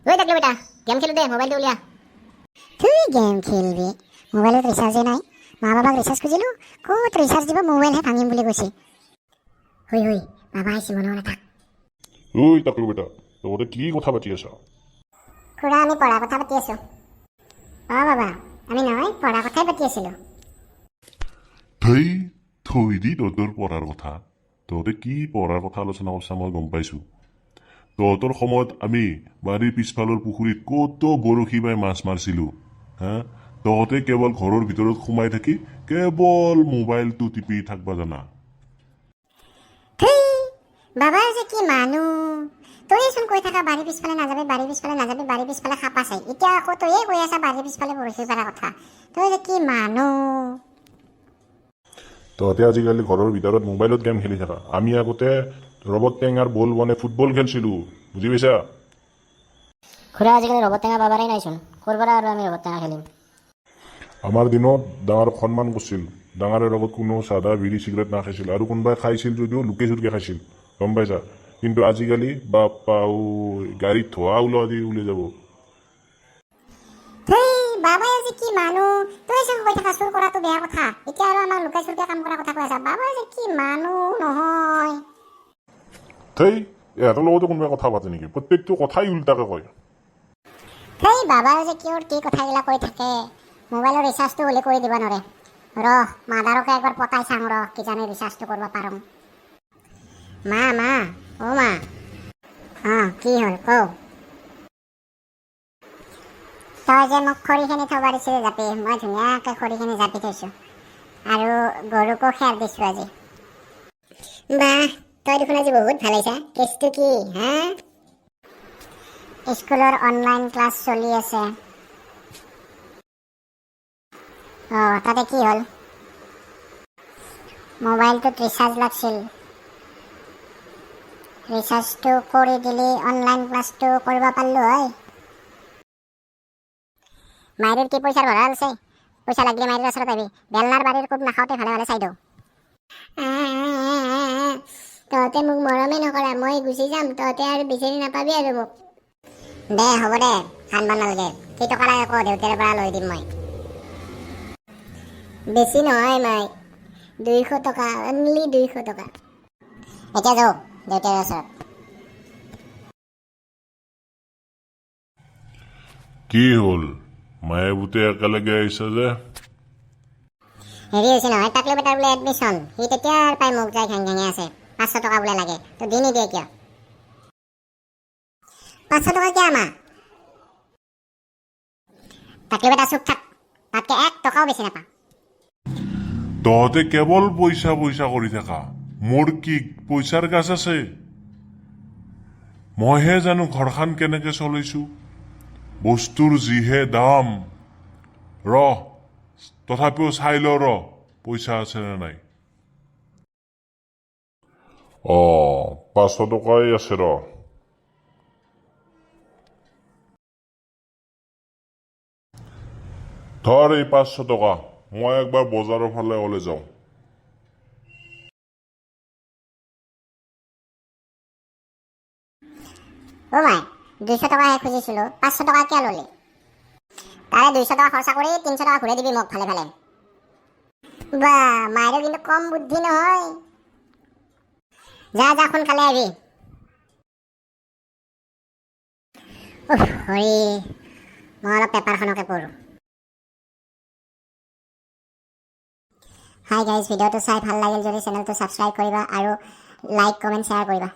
ওই থাকলে বেটা গেম খেলো দে মোবাইলটা উলিয়া তুই গেম খেলবি মোবাইলত ৰিচাৰ্জে নাই মা বাবাক ৰিচাৰ্জ খুজিলোঁ ক'ত ৰিচাৰ্জ দিব মোবাইলহে ভাঙিম বুলি কৈছে হুই হুই বাবা আহিছে মনে মনে থাক ওই টাকলু বেটা তহঁতে কি কথা পাতি আছা খুৰা আমি পঢ়াৰ কথা পাতি আছোঁ অঁ বাবা আমি নহয় পঢ়াৰ কথাই পাতি আছিলোঁ থৈ থৈ দি তহঁতৰ পঢ়াৰ কথা তহঁতে কি পঢ়াৰ কথা আলোচনা কৰিছা মই গম পাইছোঁ তহঁতৰ সময়ত আমি বাৰীৰ পিছফালৰ পুখুৰীত কত বৰশী বাই মাছ মাৰিছিলোঁ হা তহঁতে কেৱল ঘৰৰ ভিতৰত সোমাই থাকি কেৱল মোবাইলটো টিপি থাকবা জানা বাবাৰ যে কি মানুহ তইচোন কৈ থাকা বাৰীৰ পিছফালে নাযাবি বাৰীৰ পিছফালে সাপ আছে এতিয়া আকৌ তইয়ে কৈ আছা বাৰীৰ পিছফালে বৰশী পাৰা কথা তই যে কি মানুহ তহঁতে আজিকালি ঘৰৰ ভিতৰত মোবাইলত গেম খেলি থাকা আমি আগতে ৰবট টেঙাৰ বল বনে ফুটবল খেলছিলোঁ বুজি পাইছা খুৰা আজিকালি ৰবট টেঙা পাবাৰেই নাইচোন কৰবাৰ আৰু আমি ৰবট টেঙা খেলিম আমাৰ দিনত ডাঙৰক সন্মান কৰিছিল ডাঙৰৰ লগত কোনো চাদা বিড়ি চিগাৰেট নাখাইছিল আৰু কোনোবাই খাইছিল যদিও লুকে চুৰকে খাইছিল গম পাইছা কিন্তু আজিকালি বাপাও গাড়ীত ধোঁৱা ওলোৱা দি উলি যাব বাবাই যে কি মানুহ তইচোন কৈ থাকা চুৰ কৰাটো বেয়া কথা এতিয়া আৰু আমাৰ লুকাই চুৰকে কাম কৰা কথা কৈ আছা বাবাই যে কি মানুহ নহয় থৈ ইহঁতৰ লগতো কোনোবাই কথা পাতে নেকি প্ৰত্যেকটো কথাই উল্টাকে কয় বাবাই যে কিয় কি কথাগিলা কৈ থাকে মোবাইলৰ ৰিচাৰ্জটো উলি কৰি দিব নোৱাৰে মাদাৰকে একবাৰ পতাই চাং কিজানি ৰিচাৰ্জটো কৰিব পাৰোঁ মা অ মা কি হ'ল কওঁ তই যে মোক খৰিখিনি থব দিছিলি জাপি মই ধুনীয়াকৈ খৰিখিনি জাপি থৈছোঁ আৰু গৰুকো খেৰ দিছোঁ আজি বাহ তই দেখোন আজি বহুত ভাল হৈছা কেছটো কি হা স্কুলৰ অনলাইন ক্লাছ চলি আছে তাতে কি হ'ল মোবাইলটোত ৰিচাৰ্জ লাগছিল ৰিচাৰ্জটো কৰি দিলি অনলাইন ক্লাছটো কৰিব পাৰিলোঁ হয় মাইৰৰ কি পইচাৰ ভৰা আছে পইচা লাগিলে মাইৰৰ ওচৰত আহিবি বেলনাৰ বাৰীৰ কোব নাখাওঁতে ভালে ভালে চাই দিওঁ তহঁতে মোক মৰমেই নকৰা মই গুচি যাম তহঁতে আৰু বিচাৰি নাপাবি আৰু মোক দে হ'ব দে কান্দবা নালাগে কেইটকা লাগে আকৌ দেউতাৰ পৰা লৈ দিম মই বেছি নহয় মাই 200 টকা অনলি 200 টকা এতিয়া যাওঁ দেউতাৰ ওচৰত কি হ'ল মায়ে বুতে একেলগে আহিছে যে হেৰি হৈছে নহয় টাকলু বেটাৰ বোলে এডমিশ্যন সি তেতিয়াৰ পাই মোক যাই ঘেঙি আছে 500 টকা বোলে লাগে তো দি নিদিয়ে কিয় 500 টকা কিয় আমা টাকলু বেটা চুপ থাক তাতকে 1 টকাও বেছি নাপা তহঁতে কেৱল পইচা পইচা কৰি থাকা মোৰ কি পইচাৰ গাছ আছে মইহে জানো ঘৰখন কেনেকে চলাইছো বস্তুৰ যিহে দাম তথাপিও চাই ল পইচা আছে নে নাই 500 টকাই আছে ধৰ এই 500 টকা মই একবাৰ বজাৰৰ ফালে ওলাই যাওঁ অ মাই 200 টকাহে খুজিছিলোঁ 500 টকা কিয় ল'লি তাৰে 200 টকা খৰচা কৰি 300 টকা ঘূৰাই দিবি মোক ভালে ভালে বা মায়েৰো কিন্তু কম বুদ্ধি নহয় যা সোনকালে আহিবি হৰি মই অলপ পেপাৰখনকে পঢ়োঁ হাই গাইজ ভিডিঅ'টো চাই ভাল লাগিল যদি চেনেলটো ছাবস্ক্ৰাইব কৰিবা আৰু লাইক কমেণ্ট শ্বেয়াৰ কৰিবা